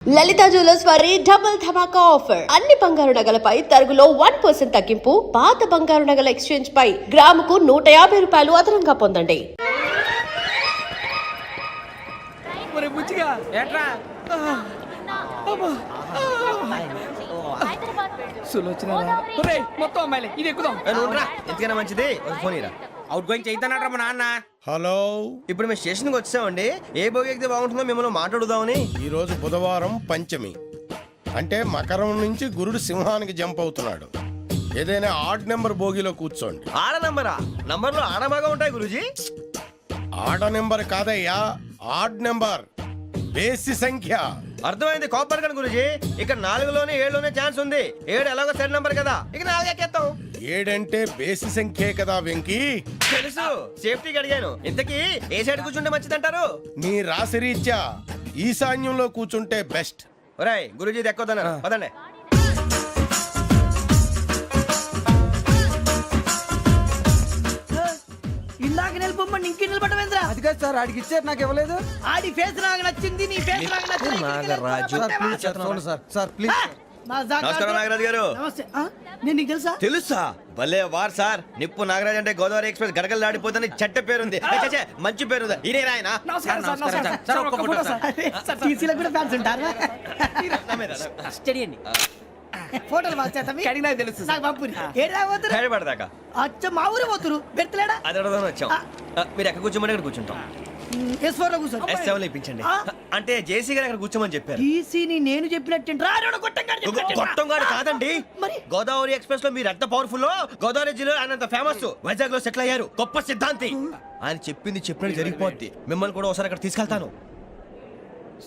లలిత jewellers వారి double ధమాకా offer. అన్ని బంగారు నగలపై తరుగులో 1% తగ్గింపు. పాత బంగారు నగల ఎక్స్చేంజ్ పై గ్రాముకు 150 రూపాయలు అదనంగా పొందండి. మొత్తం అమ్మాయిలే ఇది ఎక్కుదాం. ఎందుకైనా మంచిది ఫోన్ ఇరా. అవుట్ గోయింగ్ చేద్దానట మా నాన్న. హలో, ఇప్పుడు మేము స్టేషన్కి వచ్చామండి. ఏ బోగి ఎక్కితే బాగుంటుందో మిమ్మల్ని మాట్లాడుదామని. ఈరోజు బుధవారం పంచమి, అంటే మకరం నుంచి గురుడు సింహానికి జంప్ అవుతున్నాడు. ఏదైనా ఆడ్ నెంబర్ బోగిలో కూర్చోండి. ఆడ నంబరా? నంబర్లో ఆడ బాగా ఉంటాయి గురూజీ. ఆడ నెంబర్ కాదయ్యా, ఆడ్ నెంబర్, బేసి సంఖ్య. అర్థమైంది, కాపర్ కానీ గురూజీ. ఇక్కడ 4లోనే 7లోనే ఛాన్స్ ఉంది. 7 ఎలాగో సెడ్ నంబర్ కదా, ఇక 4 ఎక్కేస్తాం. 7 అంటే బేసి సంఖ్యే కదా వెంకీ. తెలుసు, సేఫ్టీకి అడిగాను. ఇంతకీ ఏ సైడ్ కూర్చుంటే మంచిదంటారు? నీ రాశి రీత్యా ఈశాన్యంలో కూర్చుంటే బెస్ట్. ఒరాయ్ గురూజీ దెక్కొద్దన్నారు, పదండి. ఇందాక నిలబొమ్మని ఇంకే నిలబడమేంద్రా? అది కాదు సార్, ఆడికి ఇచ్చారు, నాకు ఇవ్వలేదు. ఆడి ఫేస్ నాకు నచ్చింది, నీ ఫేస్ నాకు నచ్చింది. నాగరాజు. Sir please. నమస్కారం నాగరాజు గారు. నమస్తే. నేను నీకు తెలుసా? తెలుసా? భలే వార్ సార్. నిప్పు నాగరాజ్ అంటే గోదావరి ఎక్స్ప్రెస్ గడగలు దాడిపోతుంది చెట్ట పేరుంది. ఛే, మంచి పేరుంది. ఇదే ఆయన. నమస్కారం సార్, నమస్కారం సార్. ఒక్క ఫోటో సార్. సార్ టీసీలో కూడా ఫ్యాన్స్ ఉంటారా? స్టడీ అండి. ఫోటోలు మార్చేస్తాం. కడిగి నాకు తెలుసు. నాకు పంపుని. ఏడా పోతురు? హైదరాబాద్. అచ్చా, మా ఊరు పోతురు. పెడతలేడా? అది అడగదామని వచ్చాం. మీరు ఎక్కడ కూర్చోమని అక్కడ కూర్చుంటాం. S4 లో కూర్చో. S7 ఇప్పించండి. అంటే జేసీ గారు అక్కడ కూర్చోమని చెప్పారు. టీసీని నేను చెప్పినట్టు గొట్టంగాడు కాదండి. మరి గోదావరి ఎక్స్ప్రెస్ లో మీరు ఎంత పవర్ఫుల్, గోదావరి జిల్లా ఆయన ఫేమస్. వైజాగ్ లో సెటిల్ అయ్యారు, గొప్ప సిద్ధాంతి. ఆయన చెప్పింది చెప్పినట్టు జరిగిపోద్ది. మిమ్మల్ని కూడా ఒకసారి అక్కడ తీసుకెళ్తాను.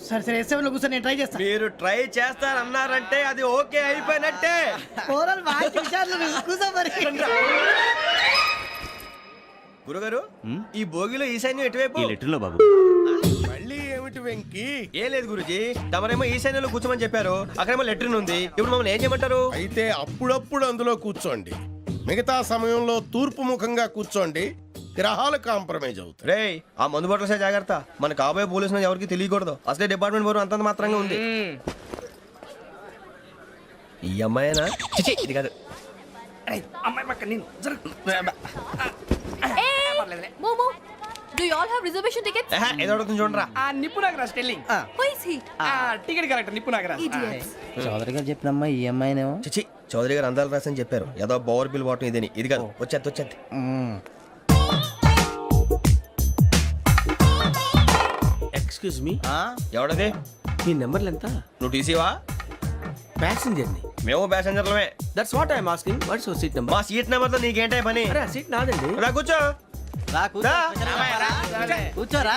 సరే సరే, S7 లో కూర్చొని నేను ట్రై చేస్తాను. మీరు ట్రై చేస్తారన్నారంటే అది ఓకే అయిపోయినట్టే. గురుగారు, ఈ భోగిలో ఈశాన్యం ఎటువైపు? బాబు మళ్ళీ ఏమిటి వెంకీ? ఏం లేదు గురుజీ, తమరేమో ఈశాన్యంలో కూర్చోమని చెప్పారు. అక్కడేమో లెట్రిన్ ఉంది. ఇప్పుడు మమ్మల్ని ఏం చేయమంటారు? అయితే అప్పుడప్పుడు అందులో కూర్చోండి. మిగతా సమయంలో తూర్పు ముఖంగా కూర్చోండి. గ్రహాలు కాంప్రమైజ్ అవుతాయి. రే, ఆ మందు బట్టలసే జాగ్రత్త. మన కాబోయే పోలీసులు ఎవరికి తెలియకూడదు. అసలే డిపార్ట్మెంట్ బోరు అంతంత మాత్రంగా ఉంది. ఈ అమ్మాయినా? చిచి, ఇది కాదు. అమ్మాయి పక్క నేను. Momo, do you all have reservation tickets? ఏదో అడుగుతుంది చూడరా. ఆ నిప్పు Nagaraj telling. Who is he? Ticket correct, నిప్పు నాగరాజ్. Idiots. చౌదరి గారు చెప్పినమ్మా ఈ అమ్మాయినేమో. చిచి, చౌదరి గారు అందాలు రాసని చెప్పారు. ఏదో బోర్ బిల్ వాటం ఇదని. ఇది కాదు, వచ్చేది. Excuse me, ఎవడది? మీ నెంబర్లు ఎంత? నువ్వు టీసీవా? ప్యాసింజర్ ని. మేము ప్యాసెంజర్లమే. That's what I'm asking. What's your seat number? మా సీట్ నెంబర్ తో నీకేంటే పని? అరే ఆ సీట్ నాదండి. రా కూర్చో. రా. కూర్చోరా.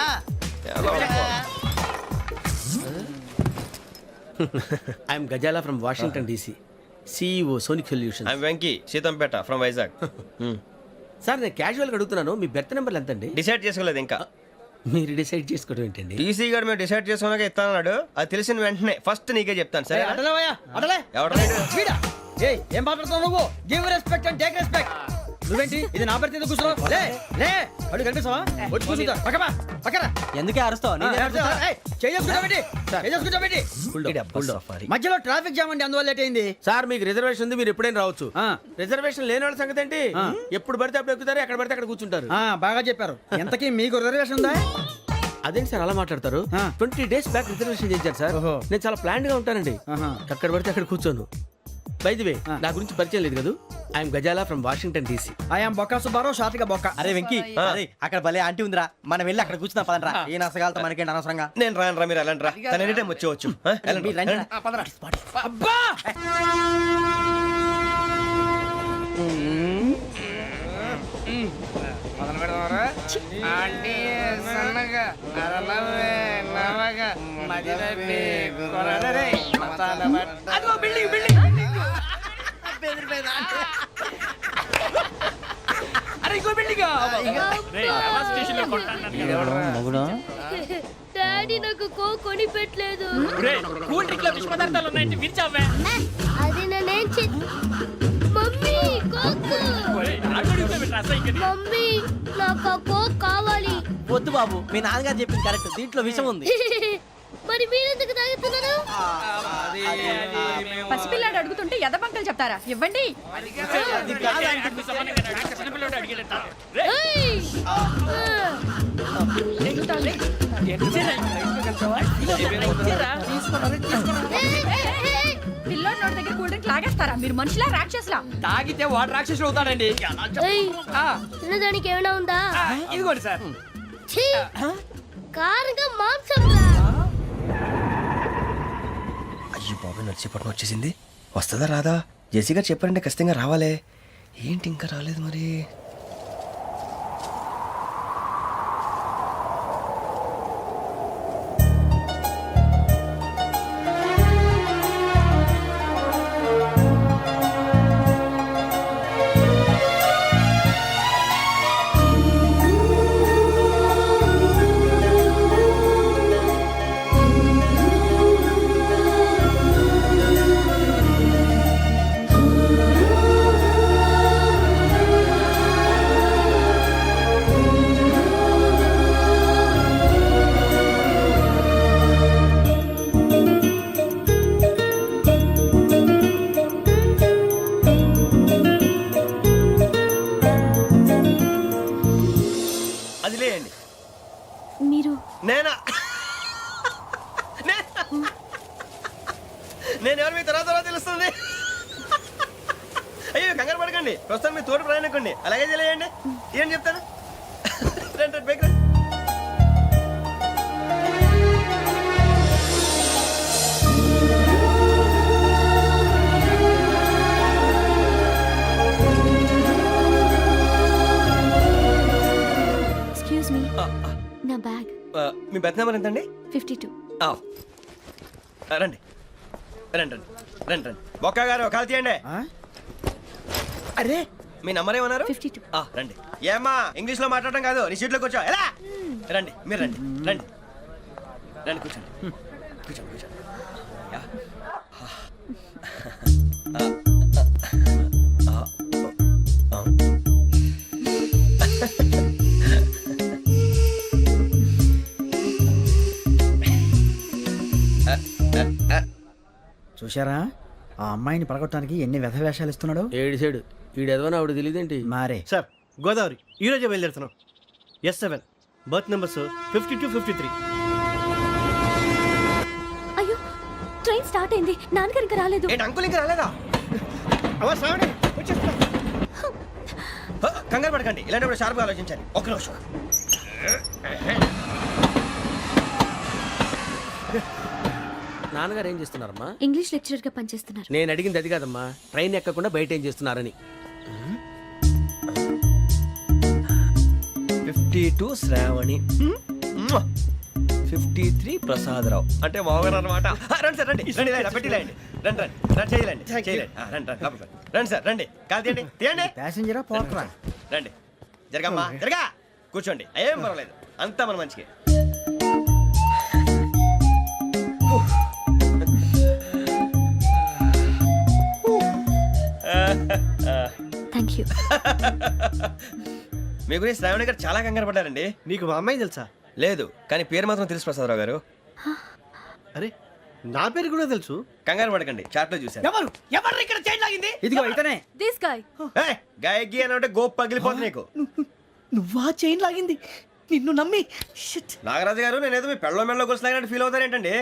I'm Gazala from Washington DC, CEO Sonic Solution. I'm Venky, Seethampeta from Vizag. Sir నేను క్యాజువల్ గా అడుగుతున్నాను, మీ బెర్త్ నెంబర్లు ఎంత అండి? డిసైడ్ చేసుకోలేదు ఇంకా. మీరు డిసైడ్ చేసుకోవడం ఏంటండి? టీసీ గారు మేము డిసైడ్ చేసుకున్నాక ఇస్తానన్నాడు. అది తెలిసిన వెంటనే ఫస్ట్ నీకే చెప్తాను. సరే? ఏం మాట్లాడుతున్నావు నువ్వు? Give respect and take respect. నువ్వేంటి ఇది నా పరిస్థితి కూర్చున్నావు? లే లే, అడుగు కనిపిస్తావా? వచ్చి కూర్చుంటా. పక్కరా. ఎందుకే అరుస్తావు? మధ్యలో ట్రాఫిక్ జామ్ అండి, అందువల్ల లేట్ అయింది. సార్ మీకు రిజర్వేషన్ ఉంది, మీరు ఎప్పుడైనా రావచ్చు. రిజర్వేషన్ లేని వాళ్ళ సంగతి ఏంటి? ఎప్పుడు పడితే అప్పుడు ఎక్కుతారు, ఎక్కడ పడితే అక్కడ కూర్చుంటారు. బాగా చెప్పారు. ఎంతకీ మీకు రిజర్వేషన్ ఉందా? అదేంటి సార్ అలా మాట్లాడతారు? 20 days బ్యాక్ రిజర్వేషన్ చేశారు సార్. నేను చాలా ప్లాన్డ్ గా ఉంటానండి. అక్కడ పడితే అక్కడ కూర్చోను. బై ది వే, నా గురించి పరిచయం లేదు కదా. I'm Gazala from Washington DC. I'm Bokka Subbarao, షార్ట్గా బొక్క. అరే వెంకీ, అక్కడ భలే ఆంటీ ఉందిరా, మనం వెళ్ళి అక్కడ కూర్చున్నా పదరా. ఏ నసగాలతో మనకేంటి అనవసరంగా. నేను రాను రా, మీరు వెళ్ళండి రా. తన ఎనీ టైం వచ్చేవచ్చు. అబ్బా, మొదలు పెడదామరా? ఆంటీ సన్నగా నరలవే నవగా మదిరపే కొరడరే మతాల బట్ట. అదిగో బిల్డింగ్ బిల్డింగ్. అరే ఇంకో బిల్డింగ్. డాడీ నాకు కోక్ కొని పెట్టలేదు. కూల్ డ్రింక్ లో విష పదార్థాలు ఉన్నాయంటే విరిచావే. అది నేనేం మమ్మీ కోక్. మమ్మీ నాకు కోక్ కావాలి. వద్దు బాబు, మీ నాన్నగారు చెప్పింది కరెక్ట్, దీంట్లో విషయం ఉంది. మా మరి మీరెందుకు తాగుతున్నారు? పసిపిల్లాడు అడుగుతుంటే ఎదబంకలు చెప్తారా? ఇవ్వండి. ఏయ్! పిల్లోడి నోటి దగ్గర కూల్ డ్రింక్ లాగేస్తారా? మీరు మనుషులా రాక్షసులా? తాగితే వాడు రాక్షసుడు అవుతాడండి. ఏయ్! తినడానికి ఏమైనా ఉందా? ఇదిగోండి సార్. ఛీ! కారంగా మాంసం రా. అయ్యి బాబు నడిచేపట్నం వచ్చేసింది. వస్తుందా రాదా? జెసి గారు చెప్పారంటే ఖచ్చితంగా రావాలే. ఏంటి ఇంకా రాలేదు మరి? అది లేయండి. మీరు నేనా? నేను ఎవరు మీ తర్వాత తెలుస్తుంది. అయ్యో కంగారు పడకండి, ప్రస్తుతం మీ తోడు ప్రయాణకండి. అలాగే తెలియండి. ఏం చెప్తాను? రండి బైక్ రండి. ఎక్స్క్యూజ్ మీ, నా బ్యాగ్. మీ బెత్ నెంబర్ ఎంతండి? 52. రండి రండి రండి రండి రండి. బొక్క గారు కాల్ తీయండి. అరే మీ నంబర్ ఏమన్నారు? 52. రండి. ఏమ్మా ఇంగ్లీష్ లో మాట్లాడటం కాదు, నీ సీట్లో కూర్చో. ఎలా? రండి మీరు రండి రండి రండి కూర్చోండి కూర్చోండి కూర్చోండి. యా. చూశారా ఆ అమ్మాయిని పడగొట్టడానికి ఎన్ని వ్యధ వేషాలు ఇస్తున్నాడు. ఏడు సైడు ఈడు ఎదవని ఆవిడ తెలియదేంటి? మారే సార్ గోదావరి ఈరోజే బయలుదేరుతున్నాం. S7 berth numbers 52, 53. అయ్యో, ట్రైన్ స్టార్ట్ అయింది. నాన్నగారు ఇంకా రాలేదు. ఏంటి అంకుల్ ఇంకా రాలేదా? కంగారు పడకండి, ఇలాంటప్పుడు షార్ప్గా ఆలోచించాలి. ఒక్క నిమిషం. నాన్నగారు ఏం చేస్తున్నారమ్మా? ఇంగ్లీష్ లెక్చరర్ గా పనిచేస్తున్నారు. నేను అడిగింది అది కాదమ్మా, ట్రైన్ ఎక్కకుండా బయట ఏం చేస్తున్నారని. 52 శ్రావణి, 53 ప్రసాదరావు అంటే మామగారు అనమాట. రండి సార్ రండి రండి రండి పెట్టి రండి రండి రండి రండి చేయలేండి చేయలేండి. రండి రండి లోపలికి రండి. రండి సార్ రండి. కాల్ తీయండి తీయండి. ప్యాసింజరా పోట్రా. రండి జరగమ్మా జరగా కూర్చోండి. ఏం పర్వాలేదు, అంతా మన మంచికి. Thank you. మీ గురించి శ్రావణి గారు చాలా కంగారు పడ్డారండి. నీకు మా అమ్మాయి తెలుసా? లేదు, కానీ పేరు మాత్రం తెలుసు ప్రసాదరావు గారు. అరే నా పేరు కూడా తెలుసు. కంగారు పడకండి, చాట్ లో చూశాను. ఎవరు ఎవరు ఇక్కడ చైన్ లాగింది? ఇదిగో ఇతనే. This guy. గాయకి అని అంటే గోప్ పగిలిపోతుంది నీకు. నువ్వా చైన్ లాగింది? నిన్ను నమ్మి షిట్. నాగరాజు గారు నేనేదో మీ పెళ్ళ మెళ్ళలో గురిసిలాగినట్టు ఫీల్ అవుతారేంటండి?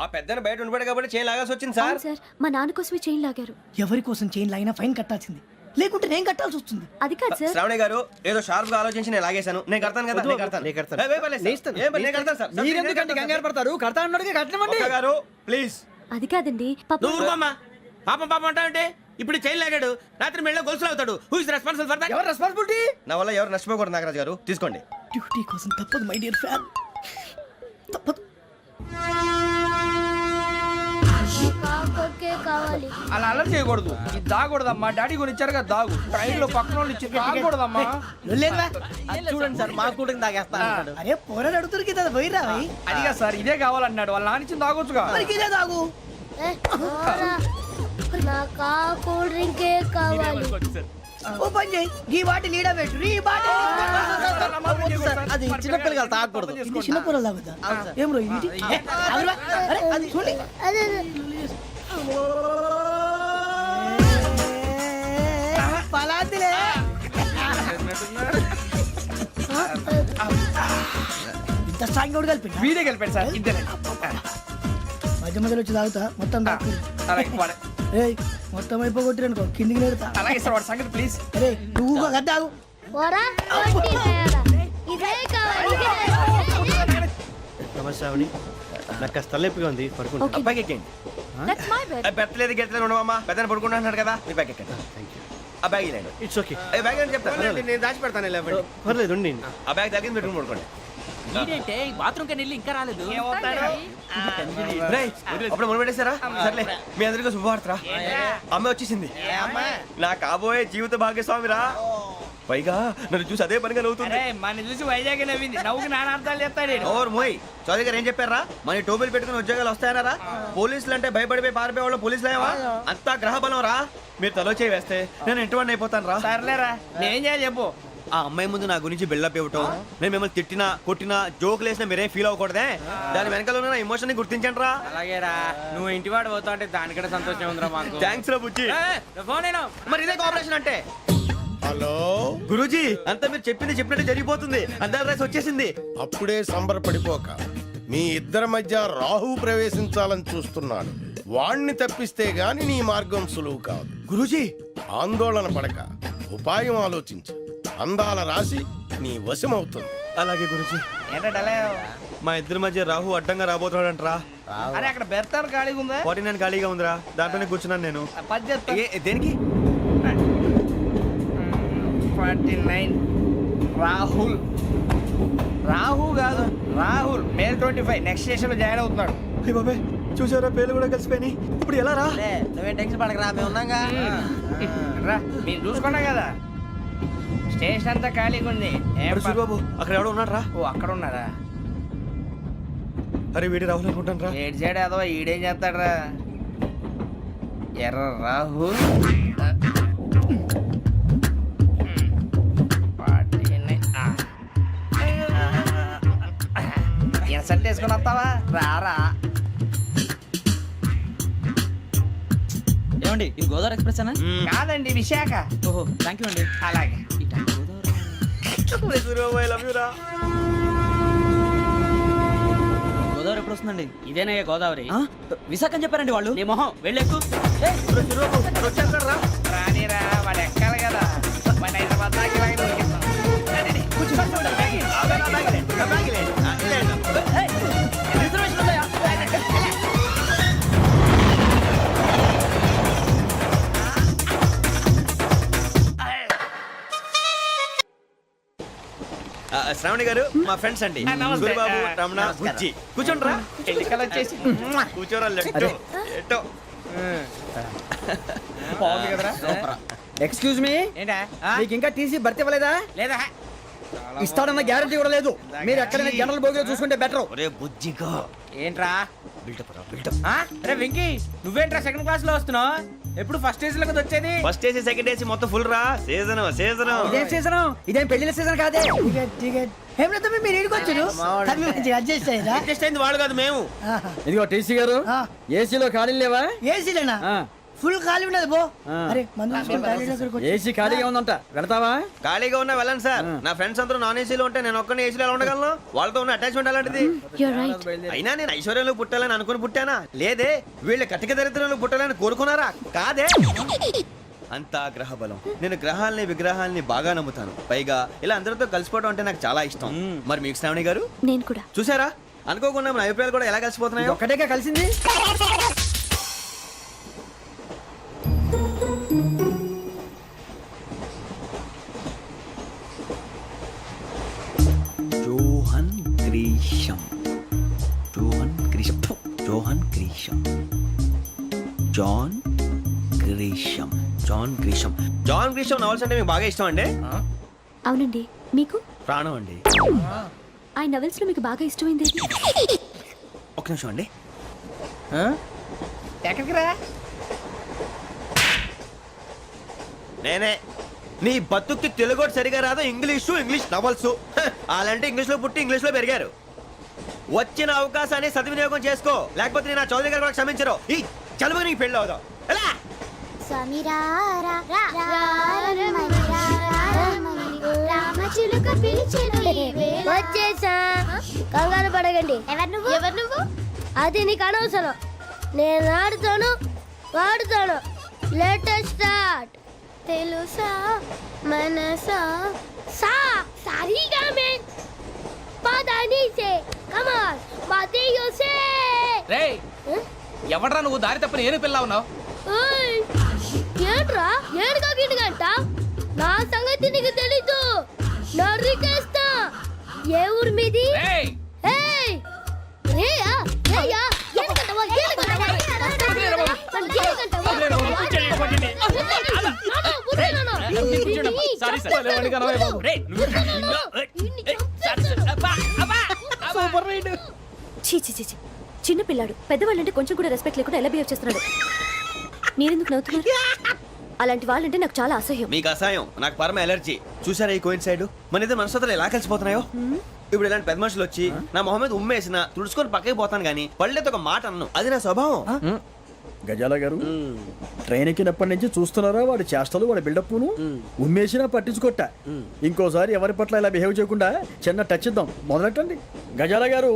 ఆ పెద్దని బయట ఉండిపోయాడు కాబట్టి చైన్ లాగాల్సి వచ్చింది సార్. అవును సార్, మా నాన్న కోసమే చైన్ లాగారు. ఎవరి కోసం చైన్ లాగినా ఫైన్ కట్టాల్సింది, లేకుంటే నేను కట్టాల్సి వస్తుంది. అది కాదు సార్. శ్రావణి గారు ఏదో షార్ప్ గా ఆలోచించి నేను లాగేశాను. నేను కడతాను కదా, నేను కడతాను. నేను కడతాను. ఏ, పర్లేదు సార్. ఏ, నేను కడతాను సార్. మీరెందుకంటే కంగారు పడతారు? కడతా అన్నాడుగా కట్టమండి. ఒక్క గారు ప్లీజ్. అది కాదండి, పాప. నువ్వు ఊరుకోమ్మా. పాపం పాపం అంటావంటే ఇప్పుడు చైన్ లాగాడు, రాత్రి మెళ్ళ గొలుసులు అవుతాడు. Who is responsible for that? ఎవరు రెస్పాన్సిబిలిటీ? నా వల్ల ఎవరు నష్టపోకూడదు నాగరాజు గారు, తీసుకోండి. డ్యూటీ కోసం తప్పదు మై డియర్ ఫ్యాన్, తప్పదు. కావాలి. అలా అలర్ చేయకూడదు. ఇది దాగకూడదమ్మా. డాడీ కొని ఇచ్చారు కదా దాగు. ట్రైన్ లో పక్కన వాళ్ళు ఇచ్చి దాగకూడదమ్మా. చూడండి సార్, మా కూడా తాగేస్తా. అరే పోరాడు అడుగుతారు కదా, పోయిరా. అదిగా సార్, ఇదే కావాలన్నాడు. వాళ్ళ నాన్న ఇచ్చింది తాగొచ్చుగా. ఇదే తాగు. నాకు కూల్ డ్రింకే కావాలి. ఓ పని చేయి ఈ బాటి లీడ పెట్టు ఈ బాటి అది చిన్నపిల్లలు తాగకూడదు. ఇది చిన్న పొరలు తాగుతా ఏం రో ఇది అరే అది చూడండి పలాతిలే ఇంత స్ట్రాంగ్ కూడా కలిపి వీడే గెలిపాడు సార్ ఇద్దరే. మధ్య మధ్యలో వచ్చి తాగుతా మొత్తం తాగు అలాగే వాడు- ఏయ్ మొత్తం అయిపోగొట్టిరు అనుకో కిందికి నేడుతా అలాగే సార్ వాడు సంగతి ప్లీజ్. అరే నువ్వు గద్ద తాగు నమస్తే శ్రావణి నాకు కాస్త తలెప్పిగా ఉంది పడుకుంటా అబ్బాయికి ఎక్కండి. That's my bed. పెట్టలేదు గెట్టలేదు ఉండవమ్మా పెద్దని పడుకుంటున్నాడు కదా మీ బ్యాగ్ ఎక్కండి. ఆ బ్యాగ్ ఇలాండి ఇట్స్ ఓకే ఏ బ్యాగ్ అని చెప్తాను నేను దాచి పెడతాను లేవండి పర్లేదు ఉండి ఆ బ్యాగ్ తగ్గింది పెట్టుకుని పడుకోండి బాత్రూమ్ కని వెళ్ళి ఇంకా రాలేదు. రేయ్, అప్పుడు మొదలు పెట్టేశారా సర్లే మీ అందరికీ శుభవార్తరా అమ్మ వచ్చేసింది నా కాబోయే జీవిత భాగ్యస్వామిరా పైగా నన్ను చూసి అదే పనిగా నవ్వుతుంది మన చూసి వైజాగ్ నవ్వింది నవ్వుకి నాన్న అర్థాలు చెప్తాడు. ఓర్ మోయ్ చౌదరి గారు ఏం చెప్పారా మన టోబీలు పెట్టుకుని ఉద్యోగాలు వస్తాయనరా పోలీసులు అంటే భయపడిపోయి పారిపోయే వాళ్ళు పోలీసులేవా అంతా గ్రహ బలం రా మీరు తలో చేయి వేస్తే నేను ఇంటివాడిని అయిపోతాను రా సర్లేరా నేను చేయాలి చెప్పు. ఆ అమ్మాయి ముందు నా గురించి బిల్డప్ ఇవ్వటం నేను మిమ్మల్ని తిట్టినా కొట్టినా జోకులు వేసినా మీరేం ఫీల్ అవ్వకూడదే దాని వెనకాల ఉన్న ఎమోషన్ ని గుర్తించండి రా అలాగేరా నువ్వు ఇంటివాడు పోతా అంటే దానికంటే సంతోషం ఉందిరా మాకు. థ్యాంక్స్ రా బుజ్జి ఫోన్ అయినా మరి ఇదే కోఆపరేషన్ అంటే హలో గురూజీ అంతా మీరు చెప్పింది చెప్పినట్టు జరిగిపోతుంది అందాల రైస్ వచ్చేసింది అప్పుడే సంబరపడిపోక మీ ఇద్దరి మధ్య రాహు ప్రవేశించాలని చూస్తున్నాడు వాణ్ణి తప్పిస్తే గాని నీ మార్గం సులువు కాదు గురూజీ ఆందోళన పడక ఉపాయం ఆలోచించు అందాల రాశి నీ వశమవుతుంది అలాగే గురూజీ ఏంటంటే మా ఇద్దరి మధ్య రాహు అడ్డంగా రాబోతున్నాడంట్రా అరే అక్కడ బెర్తాను ఖాళీగా ఉందా 49 ఖాళీగా ఉందిరా దాంట్లోనే కూర్చున్నాను నేను పది చెప్తా. దేనికి 49 రాహుల్ రాహు కాదు రాహుల్ మే 25 నెక్స్ట్ స్టేషన్ లో జాయిన్ అవుతున్నాడు. అయ్య బాబాయ్ చూసారా పేర్లు కూడా కలిసిపోయినాయి ఇప్పుడు ఎలా రా నువ్వేం టెన్షన్ పడకరా మేము ఉన్నాగా రా మీరు చూసుకున్నా కదా స్టేషన్ అంతా ఖాళీగా ఉంది ఏం అరే సూరిబాబు అక్కడ ఎవడో ఉన్నాడు రా ఓ అక్కడ ఉన్నారా అరే వీడి రాహుల్ అనుకుంటాను రా ఏడు సైడ్ ఏదో ఈడేం చేస్తాడరా ఎర్ర రాహు ఇన్సల్ట్ వేసుకుని వస్తావా రారా ఏమండి ఇది గోదావరి ఎక్స్ప్రెస్ అనా కాదండి విశాఖ ఓహో థ్యాంక్ యూ అండి అలాగే సూరిబాబు ఐ లవ్ యూ రా గోదావరి ఎప్పుడు వస్తుందండి ఇదేనయ్య గోదావరి విశాఖ అని చెప్పారండి వాళ్ళు నీ మొహం వెళ్ళెక్కు వచ్చేస్తాడు రా రానిరా వాడు ఎక్కాలి కదా వాడు హైదరాబాద్ దాకా ఇలాగే దొరికిస్తాం. రండి, కూర్చో. రిజర్వేషన్ ఉందా శ్రావణి గారు మా ఫ్రెండ్స్ అండి నమస్తే. సూరిబాబు రమణ నమస్కారం. బుజ్జి కూర్చోండి రా ఎన్నికలు వచ్చేసి కూర్చోరా లెట్టో ఎట్టో బాగుంది కదరా ఎక్స్క్యూజ్ మీ ఏంటా మీకు ఇంకా టీసీ భర్తీ ఇవ్వలేదా లేదా ఇస్తాడన్న గ్యారంటీ కూడా లేదు మీరు ఎక్కడైనా జనరల్ బోగిలో చూసుకుంటే బెటర్ ఒరే బుజ్జిగా ఏంట్రా బిల్డప్ రా బిల్డప్ అరే వెంకీ నువ్వేంట్రా సెకండ్ క్లాస్ లో వస్తున్నావు ఎప్పుడు ఫస్ట్ ఏజ్ లో కదా వచ్చేది ఫస్ట్ ఏసీ సెకండ్ ఏసీ మొత్తం ఫుల్ రా సీజన్ సీజన్ ఇదేం సీజన్ ఇదేం పెళ్లిన సీజన్ కాదే టికెట్ టికెట్ ఏమిటో మీరు ఇడికి వచ్చారు మంచిగా అడ్జస్ట్ అయ్యారా అడ్జస్ట్ అయింది వాళ్ళు కాదు మేము ఇదిగో టీసీ గారు ఆ. ఏసీలో ఖాళీ లేవా ఏసీలేనా ఆ. ఫుల్ ఖాళీ ఉండదు పో ఆ. అరే మందు తీసుకొని టాయిలెట్ దగ్గరకు వచ్చి. ఏసీ ఖాళీగా ఉందంట వెళతావా ఖాళీగా ఉన్నా వెళ్ళండి సార్ నా ఫ్రెండ్స్ అందరూ నాన్ ఏసీలో ఉంటే నేను ఒక్కనే ఏసీలో ఎలా ఉండగలను వాళ్ళతో ఉన్న అటాచ్మెంట్ అలాంటిది అయినా నేను ఐశ్వర్యంలో పుట్టాలని అనుకుని పుట్టానా లేదే వీళ్ళ కటిక దరిద్రంలో పుట్టాలని కోరుకున్నారా కాదే అంతా గ్రహ బలం నేను గ్రహాలని విగ్రహాలని బాగా నమ్ముతాను పైగా ఇలా అందరితో కలిసిపోవడం అంటే నాకు చాలా ఇష్టం మరి మీకు శ్రావణి గారు నేను కూడా చూసారా అనుకోకుండా మన అభిప్రాయాలు కూడా ఎలా కలిసిపోతున్నాయో ఒక్కటేగా కలిసింది Johan Grisham Johan Grisham Johan Grisham John Grisham John Grisham John Grisham novels అంటే మీకు బాగా ఇష్టం అండి అవునండి మీకు ప్రాణం అండి ఆ నవెల్స్ లో మీకు బాగా ఇష్టమైంది ఏది? ఒక నిమిషం అండి ఎక్కడికి రా నేనే నీ బతుక్కి తెలుగు ఒకటి సరిగా రాదు, ఇంగ్లీష్ నవల్స్. అలాంటి ఇంగ్లీష్ లో పుట్టి ఇంగ్లీష్ లో పెరిగారు. వచ్చిన అవకాశాన్ని సద్వినియోగం చేసుకో, లేకపోతే నేను నా చౌదరి గారు కూడా క్షమించరు. ఈ చలువు నీకు పెళ్ళి అవుదాం. ఎలా? వచ్చేసా, కంగారు పడకండి. ఎవరు నువ్వు? అది నీకు అనవసరం. నేను ఆడుతాను, వాడుతాను. Latest start. తెలుసా మనసా సా సారీగా మే పదని సే కమాన్ మాదేయో సే. రేయ్ ఎవడ్రా నువ్వు దారి తప్పని ఏను పిల్ల ఉన్నావు? ఓయ్ ఏంట్రా ఏడుగా గిడుగంట? నా సంగతి నీకు తెలీదు. నరికేస్తా. ఏ ఊరు మీది? రేయ్ ఏయ్ రేయా రేయా ఏడుగంటవా ఏడుగంటవా సారీ సార్. రేయ్ సూపర్ రైడ్. చీ చీ చీ చీ. చిన్న పిల్లాడు పెద్దవాళ్ళంటే కొంచెం కూడా రెస్పెక్ట్ లేకుండా ఎలా బిహేవ్ చేస్తున్నాడు. మీరెందుకు నవ్వుతున్నారు? అలాంటి వాళ్ళంటే నాకు చాలా అసహ్యం. మీకు అసహాయం, నాకు పరమ ఎలర్జీ. చూసారా ఈ కోయిన్ సైడ్? మన ఇద్దరు మనసుతో ఎలా కలిసిపోతున్నాయో. ఇప్పుడు ఇలాంటి పెద్ద మనుషులు వచ్చి నా మొహం మీద ఉమ్మేసిన తుడుచుకొని పక్కకి పోతాను కానీ పళ్ళేతో ఒక మాట అన్ను. అది నా స్వభావం. గజాల గారు ట్రైన్ ఎక్కినప్పటి నుంచి చూస్తున్నారా వాడి చేష్టలు, వాడి బిల్డప్ను. ఉమ్మేసినా పట్టించుకోట. ఇంకోసారి ఎవరి పట్ల ఇలా బిహేవ్ చేయకుండా చిన్న టచ్ ఇద్దాం. మొదలెట్టండి. గజాల గారు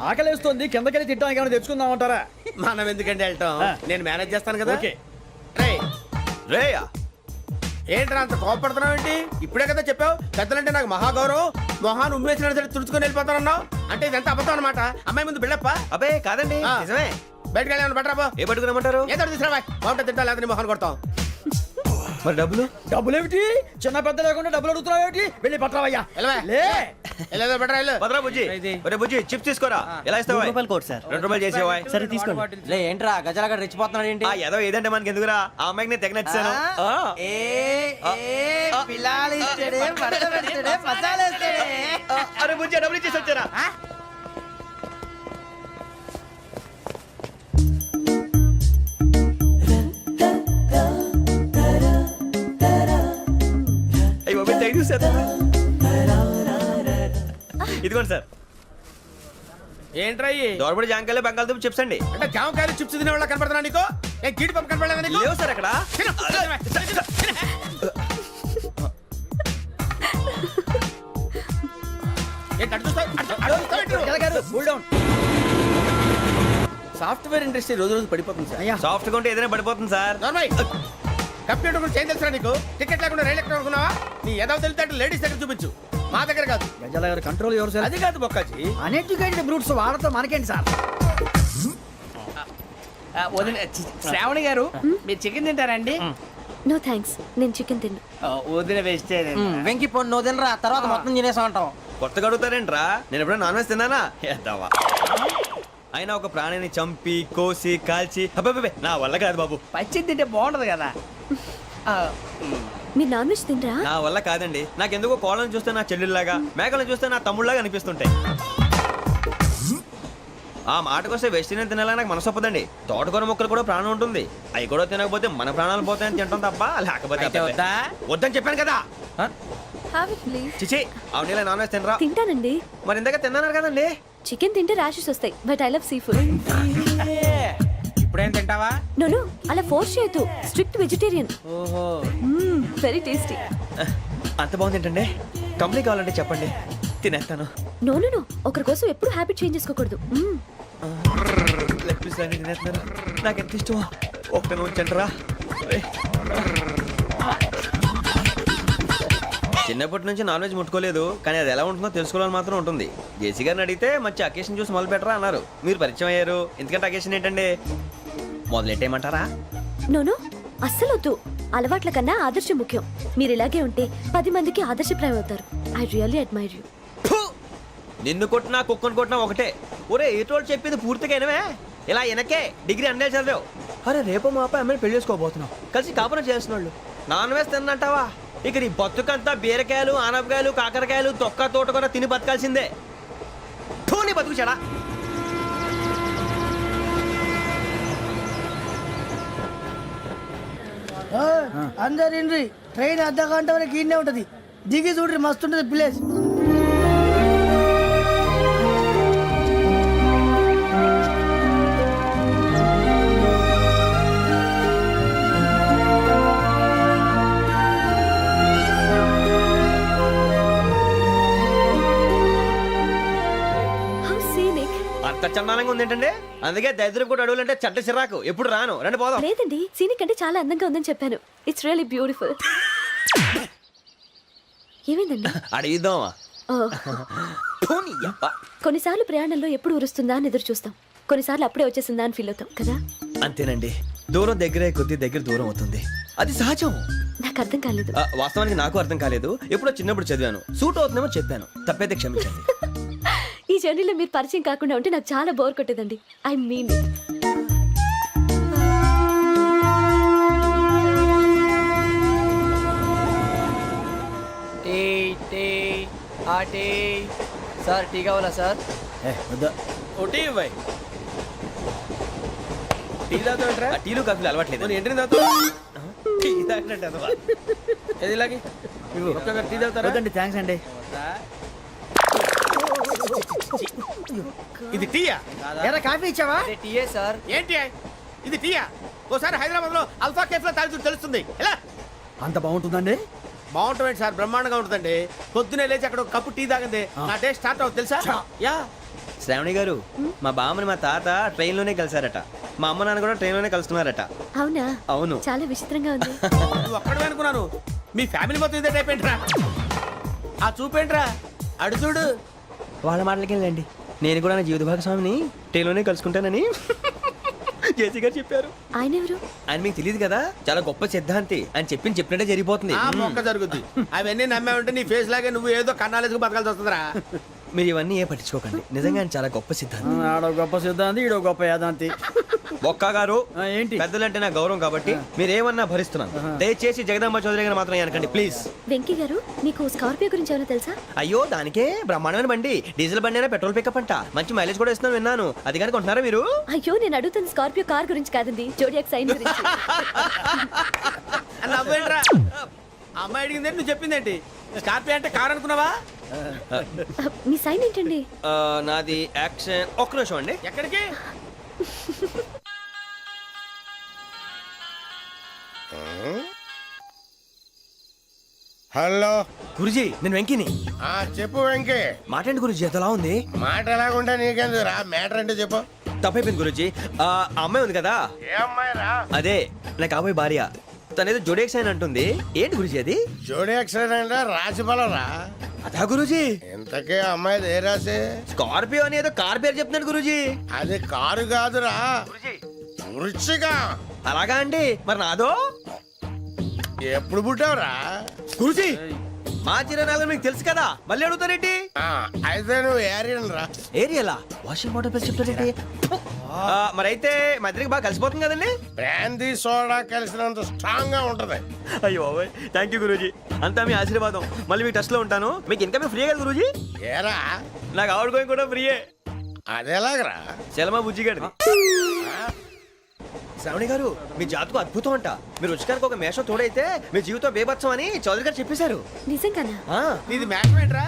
ఆకలేస్తోంది, కిందకెళ్ళి తిట్టడానికి ఏమైనా తెచ్చుకుందామంటారా? మనం ఎందుకంటే వెళ్తాం, నేను మేనేజ్ చేస్తాను కదా. ఓకే. రేయా ఏంట్రా అంత కోపడుతున్నావు ఏంటి? ఇప్పుడే కదా చెప్పావు పెద్దలంటే నాకు మహాగౌరవం, మొహాన్ని ఉమ్మేసిన సరే తుడుచుకొని వెళ్ళిపోతానన్నావు. అంటే ఇదంతా అబద్ధం అనమాట. అమ్మాయి ముందు బిల్డప్ప. అబ్బే కాదండి, నిజమే. బయటకు వెళ్ళాను బట్రాబో. ఏ పట్టుకురమ్మంటారు? ఏదో తీసుకురా బాగుంటుంది తింటా, లేదా మొహాన్ని కొడతాం. మరి డబ్బులు? డబ్బులేమిటి? చిన్న పెద్ద లేకుండా డబ్బులు అడుగుతున్నావు ఏమిటి? వెళ్ళి పట్టరావయ్యా. లే భద్రా బుజ్జి, ఒరే బుజ్జి చిప్స్ తీసుకోరా. ఎలా ఇస్తావా? Court sir. 2 రూపాయలు చేసేవా? సరే తీసుకోండి. లే ఏంట్రా గజాలగా రెచ్చిపోతున్నాడు ఏంటి? ఆ ఏదో ఏదంటే మనకి ఎందుకురా, ఆ అమ్మాయికి నేను తెగ నచ్చాను. అరే బుజ్జి డబ్బులు ఇచ్చేసి వచ్చారా? అయ్యో థ్యాంక్ యూ సార్. ఇదిగోండి సార్. ఏంట్రా దోరబడి జాంకాయలు బంగాళదుంప చిప్స్ అండి. అంటే జామకాయలు చిప్స్ తినే వాళ్ళ కనపడుతున్నా నీకు? ఏ గీడి పంప కనపడలేదా నీకు? లేవు సార్ అక్కడ. సాఫ్ట్వేర్ ఇండస్ట్రీ రోజు రోజు పడిపోతుంది సార్. సాఫ్ట్ గా ఉంటే ఏదైనా పడిపోతుంది సార్. కంప్యూటర్ గురించి ఏం తెలుసా నీకు? టికెట్ లేకుండా రైలు ఎక్కడ అనుకున్నావా? నీ ఏదో తెలితే లేడీస్ దగ్గర చూపించు, మా దగ్గర కాదు. గజాల గారు కంట్రోల్ ఎవరు సార్? అది కాదు బొక్కాజీ. అన్ఎడ్యుకేటెడ్ బ్రూట్స్ వాడతాం మనకేంటి సార్? శ్రావణి గారు మీరు చికెన్ తింటారండి? నో థ్యాంక్స్, నేను చికెన్ తిన్ను. వదిన వేస్తే వెంకి పొన్ను నువ్వు తినరా, తర్వాత మొత్తం తినేసా ఉంటాం. కొత్తగా అడుగుతారేంట్రా? నేను ఎప్పుడైనా నాన్ వెజ్ తిన్నానా? ఎద్దావా. అయినా ఒక ప్రాణిని చంపి కోసి కాల్చి అబ్బబ్బే నా వల్ల కాదు బాబు. పచ్చి తింటే బాగుంటది కదా. మీరు నాన్ వెజ్ తినరా? నా వల్ల కాదండి. నాకెందుకో కోళ్ళని చూస్తే నా చెల్లెల్లాగా, మేకలను చూస్తే నా తమ్ముళ్ళలాగా అనిపిస్తుంటాయి. ఆ మాటకొస్తే వెస్టిరియన్ తినాలని నాకు మనసు ఒప్పదండి. తోటకూర మొక్కలు కూడా ప్రాణం ఉంటుంది. అవి కూడా తినకపోతే మన ప్రాణాలు పోతాయని తింటాం తప్ప లేకపోతే వద్దని చెప్పాను కదా. Have it, please. చిచి అవునీ నాన్ వెజ్ తినరా? తింటానండి. మరి ఇందాక తిన్నాను కదండి. చికెన్ తింటే ర్యాషెస్ వస్తాయి, but I love sea food. ఇప్పుడేం తింటావా? నో అలా ఫోర్స్ చేయొద్దు. Strict vegetarian. ఓహో వెరీ టేస్టీ. అంత బాగుంది ఏంటండి? కంపెనీ కావాలంటే చెప్పండి, తినేస్తాను. నో ఒకరి కోసం ఎప్పుడు హ్యాబిట్ చేంజ్ చేసుకోకూడదు. లెగ్ పీస్ అన్ని తినేస్తున్నారు. నాకు ఎంత ఇష్టమో ఒకటే ఉంచండిరా. చిన్నప్పటి నుంచి నాన్ వెజ్ ముట్టుకోలేదు, కానీ అది ఎలా ఉంటుందో తెలుసుకోవాలని మాత్రం ఉంటుంది. జేసీ గారిని అడిగితే మంచి అకేషన్ చూసి మొదలు పెట్టరా అన్నారు. మీరు పరిచయం అయ్యారు, ఎందుకంటే అకేషన్ ఏంటండి? మొదలెట్టేయమంటారా? నో అస్సలు వద్దు. అలవాట్ల కన్నా ఆదర్శం ముఖ్యం. మీరు ఇలాగే ఉంటే 10 మందికి ఆదర్శప్రాయం అవుతారు. I really admire you. నిన్ను కొట్టినా కుక్కను కొట్టినా ఒకటే. ఒరే ఏటోళ్ళు చెప్పింది పూర్తిగా వినవే. ఇలా వెనకే డిగ్రీ అన్నే చదివావు. అరే రేపు మా అబ్బాయి అమ్మాయిని పెళ్లి చేసుకోబోతున్నావు, కలిసి కాపురం చేసిన వాళ్ళు నాన్ వెజ్ తిన్నంటావా? ఇక నీ బతుకంతా బీరకాయలు, ఆనపకాయలు, కాకరకాయలు, తొక్క తోట కూడా తిని బతకాల్సిందే. నీ బతుకు చెడా. అందరు ట్రైన్ అర్ధ గంట వరకు ఇన్నే ఉంటది దిగి చూడ్రి మస్తు ఉంటది ప్లేస్. How scenic. అంత చందానంగా ఉంది ఏంటంటే, అందుకే దరిద్రం కూడా అడవులంటే చెడ్డ చిరాకు. ఎప్పుడు రాను, రండి పోదాం. లేదండి, సీనిక్ అంటే చాలా అందంగా ఉందని చెప్పాను. It's really beautiful. ఏమైందండి? అడిగిద్దామా? ఓ, కొన్నిసార్లు ప్రయాణంలో ఎప్పుడు ఉరుస్తుందా అని ఎదురు చూస్తాం, కొన్నిసార్లు అప్పుడే వచ్చేసిందా అని ఫీల్ అవుతాం కదా. అంతేనండి, దూరం దగ్గరే కొద్ది దగ్గర దూరం అవుతుంది, అది సహజం. నాకు అర్థం కాలేదు. వాస్తవానికి నాకు అర్థం కాలేదు, ఎప్పుడో చిన్నప్పుడు చదివాను, సూట్ అవుతుందేమో చెప్పాను, తప్పైతే క్షమించండి. ఈ జర్నీలో మీరు పరిచయం కాకుండా ఉంటే నాకు చాలా బోర్ కొట్టేదండి. ఐ మీన్ టీ టీ ఆ టీ సార్ టీ కావాలా సార్? వద్దా. ఒకటి ఇవ్వాయి. టీ తాగుతాంట్రా? టీలు కాఫీలు అలవాట్లేదు. ఏంటి తాగుతావు? టీ తాగినట్టు అదవా. ఏది ఇలాగే ఒక్కగారు టీ తాగుతారా? వద్దండి, థ్యాంక్స్ అండి. ఇది టీయా? ఎరా కాఫీ ఇచ్చావా? టీయే సార్. ఏంటి ఇది టీయా? ఓసారి హైదరాబాద్ లో అల్ఫా కేఫ్ లో తాగుతూ తెలుస్తుంది. ఎలా అంత బాగుంటుందండి? బాగుంటుంది సార్, బ్రహ్మాండంగా ఉంటుందండి. పొద్దునే లేచి అక్కడ ఒక కప్పు టీ తాగింది నా డే స్టార్ట్ అవుతుంది తెలుసా? యా. శ్రావణి గారు, మా బామ్మని మా తాత ట్రైన్ లోనే కలిసారట, మా అమ్మ నాన్న కూడా ట్రైన్ లోనే కలుస్తున్నారట. అవునా? అవును. చాలా విచిత్రంగా ఉంది. నువ్వు ఒక్కడే అనుకున్నాను, మీ ఫ్యామిలీ మొత్తం ఇదే టైప్ ఏంట్రా? ఆ చూపేంట్రా, అడు చూడు. వాళ్ళ మాటలకి వెళ్ళండి, నేను కూడా నా జీవిత భాగస్వామిని ట్రైన్ లోనే కలుసుకుంటానని జేసీ గారు చెప్పారు. ఆయన ఎవరు? ఆయన మీకు తెలియదు కదా, చాలా గొప్ప సిద్ధాంతి అని చెప్పినట్టే జరిగిపోతుంది. ఆ మొక్క జరుగుద్ది. అవన్నీ నమ్మే ఉంటే నీ ఫేస్ లాగే నువ్వు ఏదో కన్నాలేసుకు బతకాల్సి వస్తుందిరా. మీరు ఇవన్నీ ఏ పట్టించుకోకండి, నిజంగా ఆయన చాలా గొప్ప సిద్ధాంతి. ఆడో గొప్ప సిద్ధాంతి, ఈడో గొప్ప యాదాంతి. ఒక్క గారు, ఏంటి? పెద్దలంటే నా గౌరవం కాబట్టి మీరేమన్నా భరిస్తున్నాను. దయచేసి జగదాంబ చౌదరి గారు మాత్రం అనకండి ప్లీజ్. వెంకీ గారు, మీకు స్కార్పియో గురించి ఏమైనా తెలుసా? అయ్యో, దానికే బ్రహ్మాండమైన బండి, డీజిల్ బండి అయినా పెట్రోల్ పికప్ అంట, మంచి మైలేజ్ కూడా ఇస్తున్నాను విన్నాను. అది కానీ కొంటున్నారా మీరు? అయ్యో, నేను అడుగుతున్న స్కార్పియో కార్ గురించి కాదండి, జోడియాక్ సైన్ గురించి. నవ్వేంట్రా? అమ్మాయి అడిగింది నువ్వు చెప్పిందేంటి? స్కార్పియో అంటే కార్ అనుకున్నావా? మీ సైన్ ఏంటండి? నాది యాక్షన్. ఒక్క నిమిషం అండి. ఎక్కడికి? హలో గురుజీ, నేను వెంకిని. చెప్పు వెంకీ. మాట్లాడండి గురుజీ, ఎంతలా ఉంది? మాట ఎలాగుంటా నీకెందుకు రా, మ్యాటర్ అంటే చెప్పు. తప్పైపోయింది గురుజీ. ఆ అమ్మాయి ఉంది కదా, ఏ అమ్మాయి రా? అదే నా కాబోయే భార్య, తనేదో జోడేక్స్ అని అంటుంది. ఏంటి గురుజీ అది? జోడి యాక్సిడెంట్ రాసి రా. అదా గురుజీ? ఇంతకే అమ్మాయి ఏ రాసి? స్కార్పియో అని ఏదో కార్ పేరు చెప్తున్నాడు గురుజీ. అది కారు కాదురా, వృచ్చిక. అలాగా అండి, మరి నాదో? ఎప్పుడు పుట్టావురా? గురుజీ, మా చిరనాలు మీకు తెలుసు కదా, మళ్ళీ అడుగుతారేంటి? అయితే నువ్వు ఏరియన్ రా. ఏరియలా? వాషింగ్ వాటర్ పేరు చెప్తారేంటి? మరైతే మా ఇద్దరికి బాగా కలిసిపోతుంది కదండి. బ్రాందీ సోడా కలిసినంత స్ట్రాంగ్ గా ఉంటది. అయ్యో థ్యాంక్ యూ గురూజీ, అంతా మీ ఆశీర్వాదం. మళ్ళీ మీకు టచ్ లో ఉంటాను. మీకు ఇన్కమ్ ఫ్రీ కదా గురూజీ? ఏరా, నాకు ఆవిడ గోయింగ్ కూడా ఫ్రీయే. అదేలాగరా? చలమా బుజ్జి గారిది. శ్రావణి గారు, మీ జాతకు అద్భుతం అంట. మీరు రుచికారికి ఒక మేషం తోడైతే మీ జీవితం బేబత్సం అని చౌదరి గారు చెప్పేశారు. నిజంగానా? నీది మ్యాచ్ ఏంట్రా?